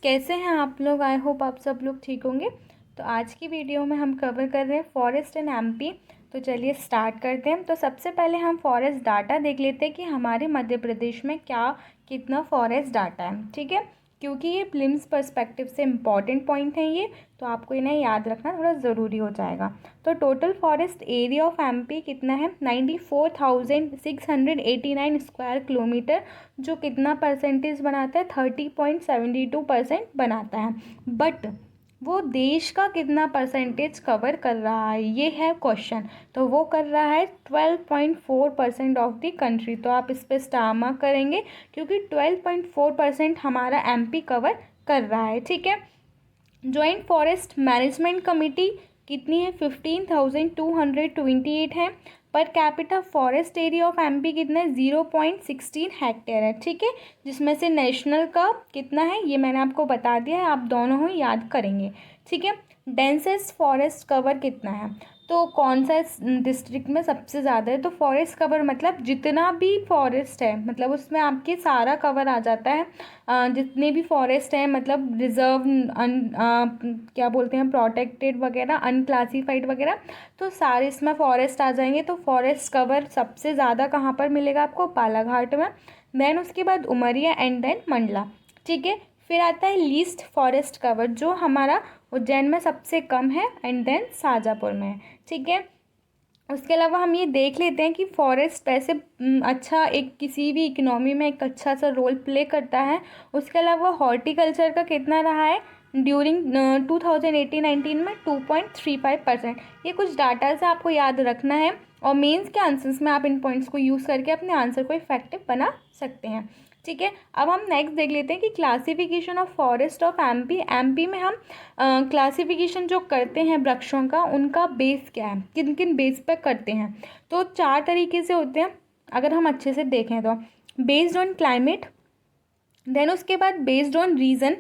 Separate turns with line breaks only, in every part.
कैसे हैं आप लोग। आई होप आप सब लोग ठीक होंगे। तो आज की वीडियो में हम कवर कर रहे हैं फॉरेस्ट इन एमपी। तो चलिए स्टार्ट करते हैं। तो सबसे पहले हम फॉरेस्ट डाटा देख लेते हैं कि हमारे मध्य प्रदेश में कितना फॉरेस्ट डाटा है। ठीक है, क्योंकि ये प्रीलिम्स पर्सपेक्टिव से इम्पॉर्टेंट पॉइंट है ये, तो आपको इन्हें याद रखना थोड़ा ज़रूरी हो जाएगा। तो total forest area of MP कितना है 94,689 स्क्वायर किलोमीटर, जो कितना परसेंटेज बनाता है 30.72% बनाता है। बट वो देश का कितना परसेंटेज कवर कर रहा है, ये है क्वेश्चन। तो वो कर रहा है 12.4% ऑफ द कंट्री। तो आप इस पर स्टार मार्क करेंगे क्योंकि 12.4% हमारा एमपी कवर कर रहा है। ठीक है, जॉइंट फॉरेस्ट मैनेजमेंट कमेटी कितनी है 15,228 है। Per capita forest area of MP कितना है 0.16 हेक्टेयर है। ठीक है, जिसमें से नेशनल का कितना है ये मैंने आपको बता दिया है, आप दोनों ही याद करेंगे। ठीक है, डेंसेस्ट फॉरेस्ट कवर कितना है, तो कौन सा डिस्ट्रिक्ट में सबसे ज़्यादा है। तो फॉरेस्ट कवर मतलब जितना भी फॉरेस्ट है, मतलब उसमें आपके सारा कवर आ जाता है। जितने भी फॉरेस्ट हैं, मतलब रिजर्व क्या बोलते हैं, प्रोटेक्टेड वगैरह, अनक्लासीफाइड वगैरह, तो सारे इसमें फॉरेस्ट आ जाएंगे। तो फॉरेस्ट कवर सबसे ज़्यादा कहाँ पर मिलेगा आपको, बालाघाट में। देन उसके बाद उमरिया एंड देन मंडला। ठीक है, फिर आता है लीस्ट फॉरेस्ट कवर, जो हमारा उज्जैन में सबसे कम है, एंड देन शाजापुर में है। ठीक है, उसके अलावा हम ये देख लेते हैं कि फॉरेस्ट वैसे अच्छा एक किसी भी इकोनॉमी में एक अच्छा सा रोल प्ले करता है। उसके अलावा हॉर्टिकल्चर का कितना रहा है ड्यूरिंग 2018-19 में 2.35%। ये कुछ डाटा से आपको याद रखना है और मेंस के आंसर्स में आप इन पॉइंट्स को यूज़ करके अपने आंसर को इफेक्टिव बना सकते हैं। ठीक है, अब हम नेक्स्ट देख लेते हैं कि classification of forest of MP. MP में हम क्लासिफिकेशन जो करते हैं वृक्षों का, उनका बेस क्या है, किन किन बेस पर करते हैं। तो 4 तरीके से होते हैं अगर हम अच्छे से देखें तो। बेस्ड ऑन क्लाइमेट, देन उसके बाद बेस्ड ऑन रीजन,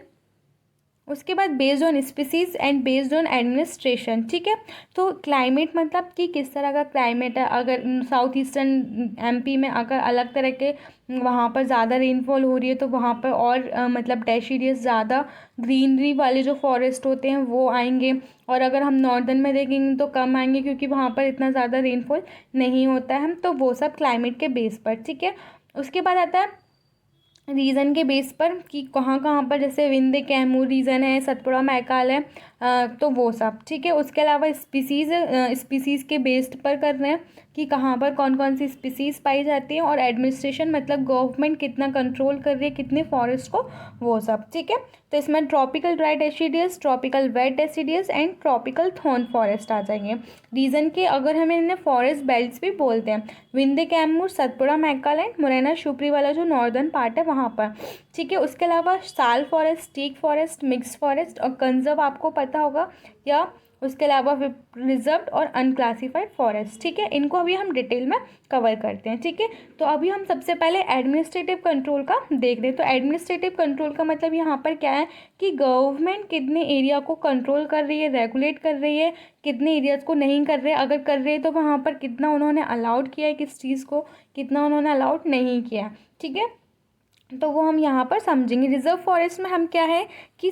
उसके बाद based on species and based on administration. ठीक है, तो क्लाइमेट मतलब कि किस तरह का क्लाइमेट है। अगर साउथ ईस्टर्न एमपी में अगर अलग तरह के वहाँ पर ज़्यादा रेनफॉल हो रही है तो वहाँ पर और मतलब डेसीडियस ज़्यादा ग्रीनरी वाले जो फॉरेस्ट होते हैं वो आएंगे। और अगर हम नॉर्दर्न में देखेंगे तो कम आएंगे क्योंकि वहाँ पर इतना ज़्यादा रेनफॉल नहीं होता है। तो वो सब क्लाइमेट के बेस पर। ठीक है, उसके बाद आता है रीजन के बेस पर कि कहाँ कहाँ पर, जैसे विंध्य कैमूर रीजन है, सतपुड़ा मैकाल है, तो वो सब। ठीक है, उसके अलावा स्पीसीज़ के बेस्ड पर कर रहे हैं कि कहाँ पर कौन कौन सी स्पीसीज़ पाई जाती है। और एडमिनिस्ट्रेशन मतलब गवर्नमेंट कितना कंट्रोल कर रही है कितने फॉरेस्ट को, वो सब। ठीक है, तो इसमें tropical dry deciduous, tropical wet deciduous and tropical thorn forest आ जाएंगे। रीजन के अगर हम इन्हें फॉरेस्ट बेल्ट्स भी बोलते हैं, विंध्य कैमूर, सतपुड़ा मैकाल एंड मुरैना शिवपुरी वाला जो नॉर्दर्न पार्ट है वहाँ पर। ठीक है, उसके अलावा साल forest, teak forest, mix forest और कंजर्व आपको पता होगा, या उसके अलावा रिजर्व्ड और अनक्लासिफाइड फॉरेस्ट। ठीक है, इनको अभी हम डिटेल में कवर करते हैं। ठीक है, तो अभी हम सबसे पहले एडमिनिस्ट्रेटिव कंट्रोल का देख रहे हैं। तो एडमिनिस्ट्रेटिव कंट्रोल का मतलब यहाँ पर क्या है कि गवर्नमेंट कितने एरिया को कंट्रोल कर रही है, रेगुलेट कर रही है, कितने एरियाज को नहीं कर रहे, अगर कर रहे हैं तो वहाँ पर कितना उन्होंने अलाउड किया है किस चीज़ को, कितना उन्होंने अलाउड नहीं किया। ठीक है, तो वो हम यहाँ पर समझेंगे। रिजर्व फॉरेस्ट में हम क्या है कि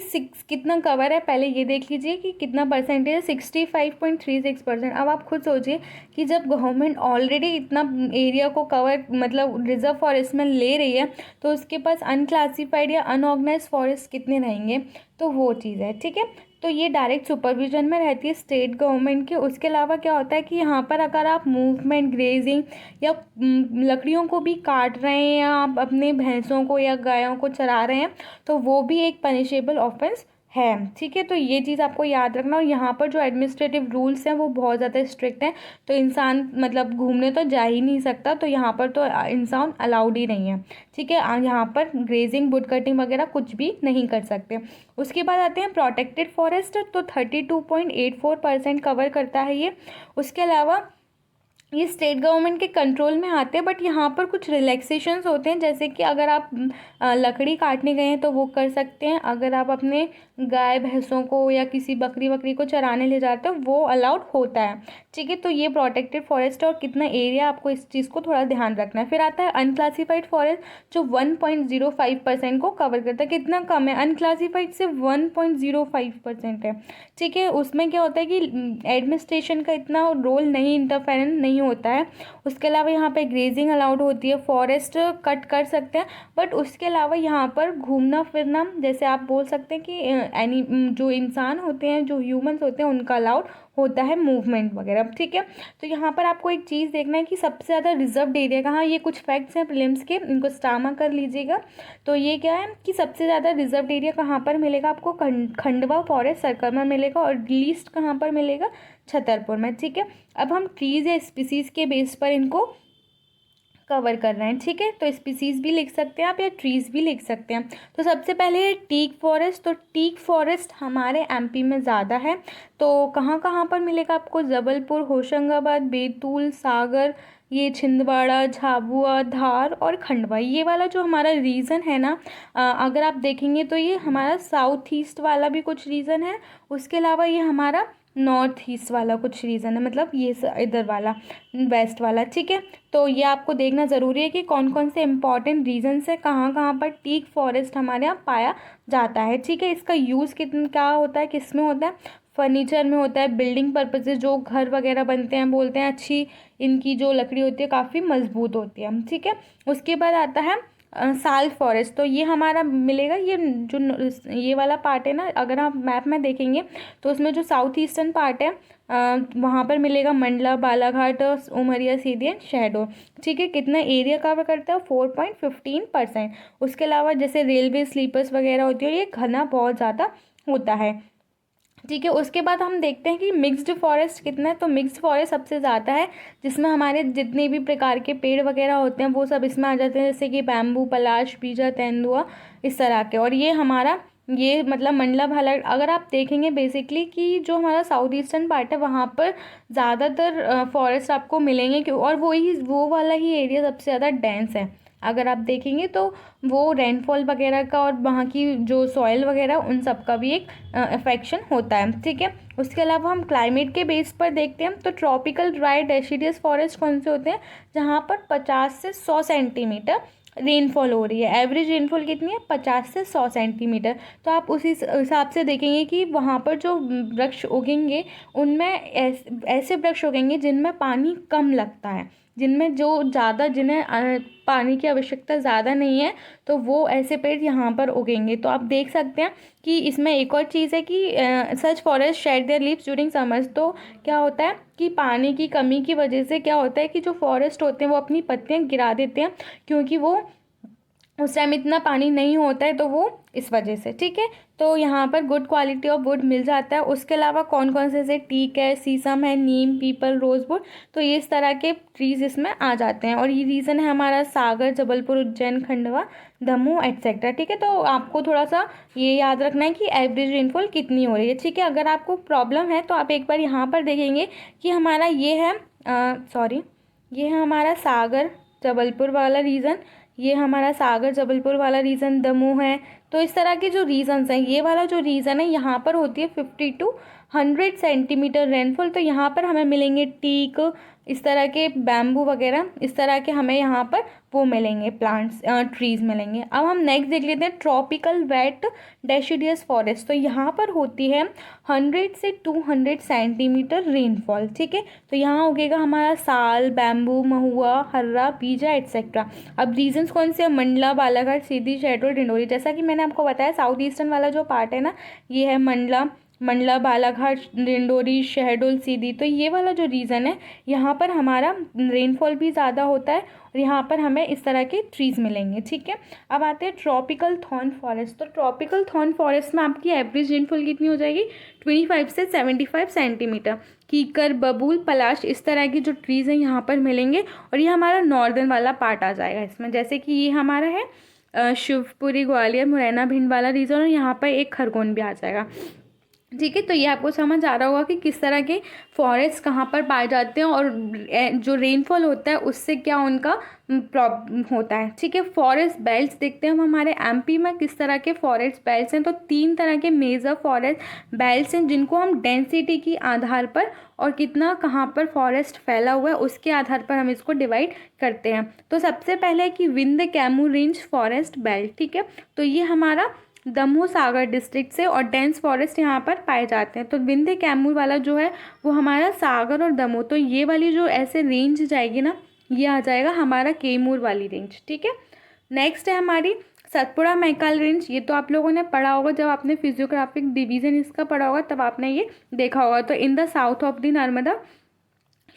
कितना कवर है, पहले ये देख लीजिए कि कितना परसेंटेज है 65.36%। अब आप खुद सोचिए कि जब गवर्नमेंट ऑलरेडी इतना एरिया को कवर मतलब रिजर्व फॉरेस्ट में ले रही है, तो उसके पास अनक्लासिफाइड या अनऑर्गेनाइज फॉरेस्ट कितने रहेंगे, तो वो चीज़ है। ठीक है, तो ये डायरेक्ट सुपरविजन में रहती है स्टेट गवर्नमेंट के। उसके अलावा क्या होता है कि यहाँ पर अगर आप मूवमेंट, ग्रेजिंग या लकड़ियों को भी काट रहे हैं, या आप अपने भैंसों को या गायों को चरा रहे हैं, तो वो भी एक पनिशेबल ऑफेंस है। ठीक है, तो ये चीज़ आपको याद रखना। और यहाँ पर जो एडमिनिस्ट्रेटिव रूल्स हैं वो बहुत ज़्यादा स्ट्रिक्ट हैं। तो इंसान मतलब घूमने तो जा ही नहीं सकता, तो यहाँ पर तो इंसान अलाउड ही नहीं है। ठीक है, यहाँ पर ग्रेजिंग, वुड कटिंग वगैरह कुछ भी नहीं कर सकते। उसके बाद आते हैं प्रोटेक्टेड फॉरेस्ट, तो 32.84% कवर करता है ये। उसके अलावा ये स्टेट गवर्नमेंट के कंट्रोल में आते हैं, बट यहाँ पर कुछ रिलैक्सेशंस होते हैं, जैसे कि अगर आप लकड़ी काटने गए हैं तो वो कर सकते हैं। अगर आप अपने गाय भैंसों को या किसी बकरी वकरी को चराने ले जाते हो वो अलाउड होता है, ठीक है। तो ये प्रोटेक्टेड फॉरेस्ट है और कितना एरिया, आपको इस चीज़ को थोड़ा ध्यान रखना है। फिर आता है अनक्लासिफाइड फॉरेस्ट जो 1.05% को कवर करता है। कितना कम है, अनक्लासिफाइड से 1.05% है, ठीक है। उसमें क्या होता है कि एडमिनिस्ट्रेशन का इतना रोल नहीं, इंटरफेरेंस नहीं होता है। उसके अलावा यहाँ पे ग्रेजिंग अलाउड होती है, फॉरेस्ट कट कर सकते हैं, बट उसके अलावा यहाँ पर घूमना फिरना, जैसे आप बोल सकते हैं कि जो इंसान होते हैं, जो ह्यूमंस होते हैं, उनका अलाउड होता है मूवमेंट वगैरह, ठीक है। तो यहाँ पर आपको एक चीज़ देखना है कि सबसे ज़्यादा रिजर्व्ड एरिया कहाँ, ये कुछ फैक्ट्स हैं प्रीलिम्स के, इनको स्टामा कर लीजिएगा। तो ये क्या है कि सबसे ज़्यादा रिजर्व्ड एरिया कहाँ पर मिलेगा आपको, खंडवा फॉरेस्ट सर्कल में मिलेगा, और लीस्ट कहाँ पर मिलेगा, छतरपुर में, ठीक है। अब हम ट्रीज़ या स्पीसीज़ के बेस पर इनको कवर कर रहे हैं, ठीक है। तो स्पीसीज़ भी लिख सकते हैं आप या ट्रीज़ भी लिख सकते हैं। तो सबसे पहले है टीक फॉरेस्ट। तो टीक फॉरेस्ट हमारे एमपी में ज़्यादा है। तो कहाँ कहाँ पर मिलेगा आपको, जबलपुर, होशंगाबाद, बैतूल, सागर, ये छिंदवाड़ा, झाबुआ, धार और खंडवा, ये वाला जो हमारा रीजन है ना, अगर आप देखेंगे तो ये हमारा साउथ ईस्ट वाला भी कुछ रीजन है। उसके अलावा ये हमारा नॉर्थ ईस्ट वाला कुछ रीज़न है, मतलब ये इधर वाला वेस्ट वाला, ठीक है। तो ये आपको देखना ज़रूरी है कि कौन कौन से इंपॉर्टेंट रीजन्स है, कहाँ कहाँ पर टीक फॉरेस्ट हमारे यहाँ पाया जाता है, ठीक है। इसका यूज़ कितना क्या होता है, किस में होता है, फर्नीचर में होता है, बिल्डिंग पर्पजेज, जो घर वगैरह बनते हैं, बोलते हैं अच्छी इनकी जो लकड़ी होती है काफ़ी मजबूत होती है, ठीक है। उसके बाद आता है साल फॉरेस्ट। तो ये हमारा मिलेगा, ये जो ये वाला पार्ट है ना, अगर आप मैप में देखेंगे तो उसमें जो साउथ ईस्टर्न पार्ट है वहाँ पर मिलेगा मंडला, बालाघाट, उमरिया, सीधी एंड शहडोल, ठीक है। कितना एरिया कवर करता है, 4.15%। उसके अलावा जैसे रेलवे स्लीपर्स वगैरह होती है, ये घना बहुत ज़्यादा होता है, ठीक है। उसके बाद हम देखते हैं कि मिक्स्ड फॉरेस्ट कितना है। तो मिक्स्ड फॉरेस्ट सबसे ज़्यादा है, जिसमें हमारे जितने भी प्रकार के पेड़ वगैरह होते हैं वो सब इसमें आ जाते हैं, जैसे कि बैम्बू, पलाश, बीजा, तेंदुआ, इस तरह के। और ये हमारा ये मतलब मंडला भाला, अगर आप देखेंगे बेसिकली कि जो हमारा साउथ ईस्टर्न पार्ट है वहाँ पर ज़्यादातर फॉरेस्ट आपको मिलेंगे, क्यों, और वो वाला ही एरिया सबसे ज़्यादा डेंस है। अगर आप देखेंगे तो वो रेनफॉल वगैरह का और वहाँ की जो सॉइल वगैरह उन सब का भी एक अफेक्शन होता है, ठीक है। उसके अलावा हम क्लाइमेट के बेस पर देखते हैं तो ट्रॉपिकल ड्राई डेसिडियस फॉरेस्ट कौन से होते हैं, जहाँ पर 50 से 100 सेंटीमीटर रेनफॉल हो रही है। एवरेज रेनफॉल कितनी है, 50 से 100 सेंटीमीटर। तो आप उसी हिसाब से देखेंगे कि वहाँ पर जो वृक्ष उगेंगे उनमें ऐसे वृक्ष उगेंगे जिनमें पानी कम लगता है, जिनमें जो ज़्यादा जिन्हें पानी की आवश्यकता ज़्यादा नहीं है, तो वो ऐसे पेड़ यहाँ पर उगेंगे। तो आप देख सकते हैं कि इसमें एक और चीज़ है कि such forest shed their leaves during summers. तो क्या होता है कि पानी की कमी की वजह से क्या होता है कि जो फॉरेस्ट होते हैं वो अपनी पत्तियाँ गिरा देते हैं, क्योंकि वो उस टाइम इतना पानी नहीं होता है, तो वो इस वजह से, ठीक है। तो यहाँ पर गुड क्वालिटी ऑफ वुड मिल जाता है। उसके अलावा कौन कौन से, जैसे टीक है, शीशम है, नीम, पीपल, रोजवुड, तो ये इस तरह के ट्रीज इसमें आ जाते हैं। और ये रीज़न है हमारा सागर, जबलपुर, उज्जैन, खंडवा, दमोह एट्सेट्रा, ठीक है। तो आपको थोड़ा सा ये याद रखना है कि एवरेज रेनफॉल कितनी हो रही है, ठीक है। अगर आपको प्रॉब्लम है तो आप एक बार यहाँ पर देखेंगे कि हमारा ये है ये है हमारा सागर जबलपुर वाला रीज़न, ये हमारा सागर जबलपुर वाला रीज़न दमोह है। तो इस तरह के जो रीजन्स हैं, ये वाला जो रीज़न है यहाँ पर होती है 50 to 100 सेंटीमीटर रेनफॉल। तो यहाँ पर हमें मिलेंगे टीक, इस तरह के बैम्बू वगैरह, इस तरह के हमें यहाँ पर वो मिलेंगे प्लांट्स, ट्रीज़ मिलेंगे। अब हम नेक्स्ट देख लेते हैं ट्रॉपिकल वेट डेसिडियस फॉरेस्ट। तो यहाँ पर होती है 100 से 200 सेंटीमीटर रेनफॉल, ठीक है। तो यहाँ उगेगा हमारा साल, बैम्बू, महुआ, हर्रा, बीजा एट्सेट्रा। अब रीजन्स कौन से हैं, मंडला, बालाघाट, सीधी, शहडोल, डिंडोरी। जैसा कि मैंने आपको बताया साउथ ईस्टर्न वाला जो पार्ट है ना, ये है मंडला, बालाघाट, डिंडोरी, शहडोल, सीधी। तो ये वाला जो रीज़न है यहाँ पर हमारा रेनफॉल भी ज़्यादा होता है और यहाँ पर हमें इस तरह के ट्रीज़ मिलेंगे, ठीक है। अब आते हैं ट्रॉपिकल थॉर्न फॉरेस्ट। तो ट्रॉपिकल थॉर्न फॉरेस्ट में आपकी एवरेज रेनफॉल कितनी हो जाएगी, 25 से 75 सेंटीमीटर। कीकर, बबूल, पलाश, इस तरह की जो ट्रीज़ हैं यहाँ पर मिलेंगे। और ये हमारा नॉर्दर्न वाला पार्ट आ जाएगा इसमें, जैसे कि ये हमारा है शिवपुरी, ग्वालियर, मुरैना, भिंड वाला रीजन, और यहाँ पर एक खरगोन भी आ जाएगा। ठीक है। तो ये आपको समझ आ रहा होगा कि किस तरह के फॉरेस्ट कहाँ पर पाए जाते हैं और जो रेनफॉल होता है उससे क्या उनका प्रॉब्लम होता है। ठीक है। फॉरेस्ट बेल्ट्स देखते हैं हम हमारे एमपी में किस तरह के फॉरेस्ट बेल्ट्स हैं। तो 3 तरह के मेजर फॉरेस्ट बेल्ट्स हैं जिनको हम डेंसिटी की आधार पर और कितना कहाँ पर फॉरेस्ट फैला हुआ है उसके आधार पर हम इसको डिवाइड करते हैं। तो सबसे पहले है कि Vindhya Kaimur range forest belt. ठीक है। तो ये हमारा दमोह सागर डिस्ट्रिक्ट से और डेंस फॉरेस्ट यहाँ पर पाए जाते हैं। तो विंध्य कैमूर वाला जो है वो हमारा सागर और दमोह, तो ये वाली जो ऐसे रेंज जाएगी ना, ये आ जाएगा हमारा कैमूर वाली रेंज। ठीक है। नेक्स्ट है हमारी सतपुड़ा मैकाल रेंज। ये तो आप लोगों ने पढ़ा होगा जब आपने फिजियोग्राफिक डिवीजन इसका पढ़ा होगा, तब आपने ये देखा होगा। तो in the south of the Narmada,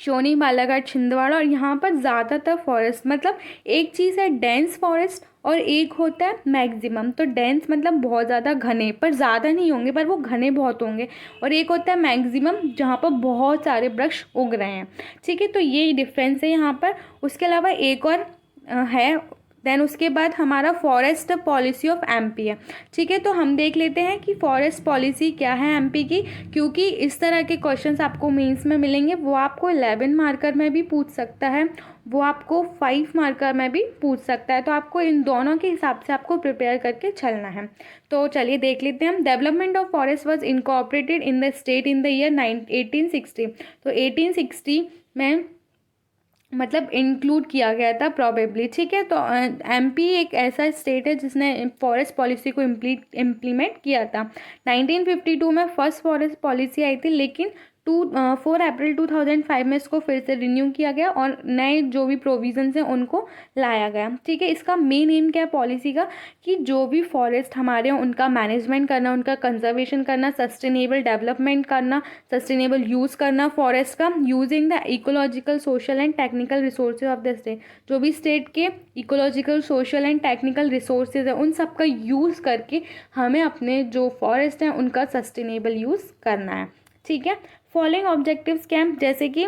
Soni, Balaghat, Chhindwara, और यहाँ पर ज़्यादातर फॉरेस्ट, मतलब एक चीज़ है डेंस फॉरेस्ट और एक होता है मैक्सिमम। तो डेंस मतलब बहुत ज़्यादा घने, पर ज़्यादा नहीं होंगे पर वो घने बहुत होंगे, और एक होता है मैक्सिमम जहाँ पर बहुत सारे वृक्ष उग रहे हैं। ठीक है। तो ये डिफरेंस है यहाँ पर। उसके अलावा एक और है, देन उसके बाद हमारा फॉरेस्ट पॉलिसी ऑफ एमपी है। ठीक है। तो हम देख लेते हैं कि फॉरेस्ट पॉलिसी क्या है एमपी की, क्योंकि इस तरह के क्वेश्चंस आपको मेंस में मिलेंगे। वो आपको 11 मार्कर में भी पूछ सकता है, वो आपको 5 मार्कर में भी पूछ सकता है। तो आपको इन दोनों के हिसाब से आपको प्रिपेयर करके चलना है। तो चलिए देख लेते हैं हम। Development of forest was incorporated in the state in the year 1860। तो 1860 में मतलब इंक्लूड किया गया था प्रॉबेबली। ठीक है। तो एमपी एक ऐसा स्टेट है जिसने फॉरेस्ट पॉलिसी को इम्प्लीमेंट किया था। 1952 में फर्स्ट फॉरेस्ट पॉलिसी आई थी, लेकिन 4 अप्रैल 2005 में इसको फिर से रिन्यू किया गया और नए जो भी प्रोविजंस हैं उनको लाया गया। ठीक है। इसका मेन एम क्या है पॉलिसी का, कि जो भी फॉरेस्ट हमारे हैं उनका मैनेजमेंट करना, उनका कंजर्वेशन करना, सस्टेनेबल डेवलपमेंट करना, सस्टेनेबल यूज़ करना फॉरेस्ट का, using the ecological, social and technical resources of the state. जो भी स्टेट के ecological, social and technical resources है उन सब का यूज़ करके हमें अपने जो फॉरेस्ट हैं उनका सस्टेनेबल यूज़ करना है। ठीक है। फॉलोइंग ऑब्जेक्टिव्स क्या हैं, जैसे कि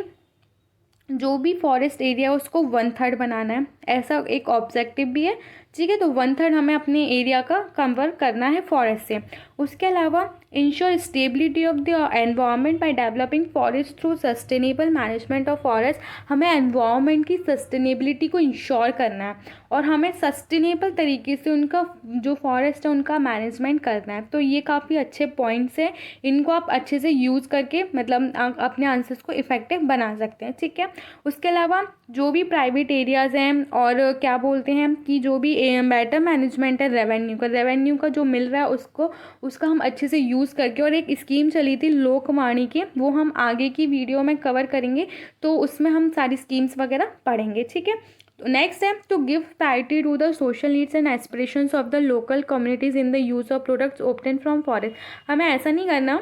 जो भी फॉरेस्ट एरिया है उसको 1/3 बनाना है, ऐसा एक ऑब्जेक्टिव भी है। ठीक है। तो 1/3 हमें अपने एरिया का कवर करना है फॉरेस्ट से। उसके अलावा ensure stability of the environment by developing forest through sustainable management of forest. हमें एनवायरनमेंट की सस्टेनेबिलिटी को इंश्योर करना है और हमें सस्टेनेबल तरीके से उनका जो फॉरेस्ट है उनका मैनेजमेंट करना है। तो ये काफ़ी अच्छे पॉइंट्स हैं, इनको आप अच्छे से यूज़ करके मतलब अपने आंसर्स को इफेक्टिव बना सकते हैं। ठीक है। उसके अलावा जो भी प्राइवेट एरियाज़ हैं और क्या बोलते हैं कि जो भी बेटर मैनेजमेंट है रेवेन्यू का जो मिल रहा है उसका हम अच्छे से यूज़ करके, और एक स्कीम चली थी लोकवाणी की, वो हम आगे की वीडियो में कवर करेंगे, तो उसमें हम सारी स्कीम्स वगैरह पढ़ेंगे। ठीक है। नेक्स्ट है to give priority to the social needs and aspirations of the local communities in the use of products obtain from forest. हमें ऐसा नहीं करना,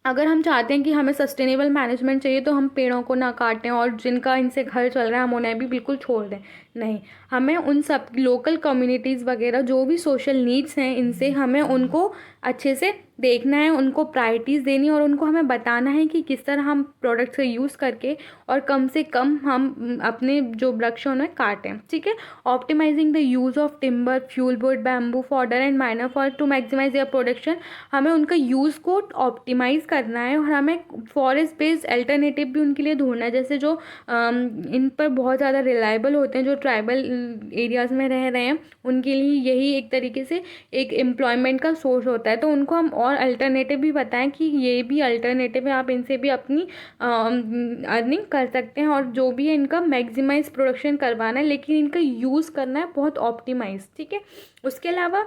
अगर हम चाहते हैं कि हमें सस्टेनेबल मैनेजमेंट चाहिए तो हम पेड़ों को ना काटें और जिनका इनसे घर चल रहा है हम उन्हें भी बिल्कुल छोड़ दें। नहीं, हमें उन सब लोकल कम्युनिटीज़ वगैरह जो भी सोशल नीड्स हैं इनसे हमें उनको अच्छे से देखना है, उनको प्रायोरिटीज़ देनी और उनको हमें बताना है कि किस तरह हम प्रोडक्ट का यूज़ करके और कम से कम हम अपने जो वृक्ष हैं उन्हें काटें। ठीक है। Optimising the use of timber, fuel wood, bamboo, fodder and minor for to maximise their production. हमें उनका यूज़ को ऑप्टिमाइज़ करना है और हमें फॉरेस्ट बेस्ड अल्टरनेटिव भी उनके लिए ढूंढना है, जैसे जो इन पर बहुत ज़्यादा रिलायबल होते हैं, जो ट्राइबल एरियाज़ में रह रहे हैं उनके लिए यही एक तरीके से एक एम्प्लॉयमेंट का सोर्स होता है। तो उनको हम और अल्टरनेटिव भी बताएं कि ये भी अल्टरनेटिव है, आप इनसे भी अपनी अर्निंग कर सकते हैं और जो भी है इनका मैक्सिमाइज प्रोडक्शन करवाना है, लेकिन इनका यूज़ करना है बहुत ऑप्टिमाइज। ठीक है। उसके अलावा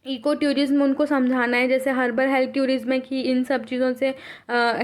इको टूरिज्म उनको समझाना है, जैसे हर्बल हेल्थ टूरिज्म है कि इन सब चीज़ों से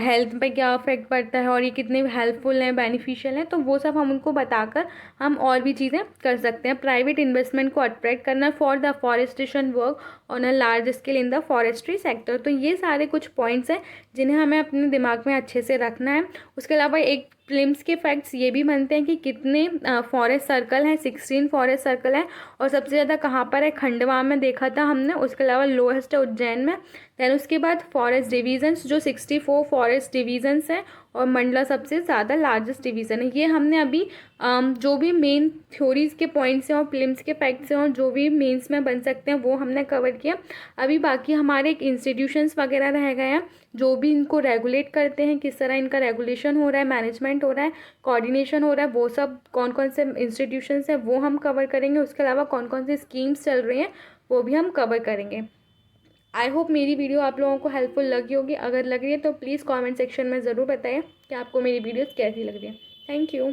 हेल्थ पे क्या अफेक्ट पड़ता है और ये कितने हेल्पफुल हैं, बेनिफिशियल हैं, तो वो सब हम उनको बताकर हम और भी चीज़ें कर सकते हैं। प्राइवेट इन्वेस्टमेंट को अट्रैक्ट करना for the forestation work on a large scale in the forestry sector. तो ये सारे कुछ पॉइंट्स हैं जिन्हें हमें अपने दिमाग में अच्छे से रखना है। उसके अलावा एक प्रिलिम्स के फैक्ट्स ये भी बनते हैं कि कितने फॉरेस्ट सर्कल हैं, 16 फॉरेस्ट सर्कल हैं और सबसे ज़्यादा कहाँ पर है, खंडवा में देखा था हमने। उसके अलावा लोएस्ट है उज्जैन में, दैन उसके बाद फॉरेस्ट डिवीजन्स, जो 64 फॉरेस्ट डिवीजन्स हैं और मंडला सबसे ज़्यादा लार्जेस्ट डिवीज़न है। ये हमने अभी जो भी मेन थ्योरीज़ के पॉइंट्स हैं और प्रीलिम्स के फैक्ट्स हैं और जो भी मेंस में बन सकते हैं वो हमने कवर किया। अभी बाकी हमारे एक इंस्टीट्यूशंस वगैरह रह गए हैं जो भी इनको रेगुलेट करते हैं, किस तरह इनका रेगुलेशन हो रहा है, मैनेजमेंट हो रहा है, कोऑर्डिनेशन हो रहा है, वो सब कौन कौन से इंस्टीट्यूशंस हैं वो हम कवर करेंगे। उसके अलावा कौन कौन से स्कीम्स चल रही हैं वो भी हम कवर करेंगे। आई होप मेरी वीडियो आप लोगों को हेल्पफुल लगी होगी। अगर लग रही है तो प्लीज़ कमेंट सेक्शन में ज़रूर बताएं कि आपको मेरी वीडियोस कैसी लग रही है। Thank you.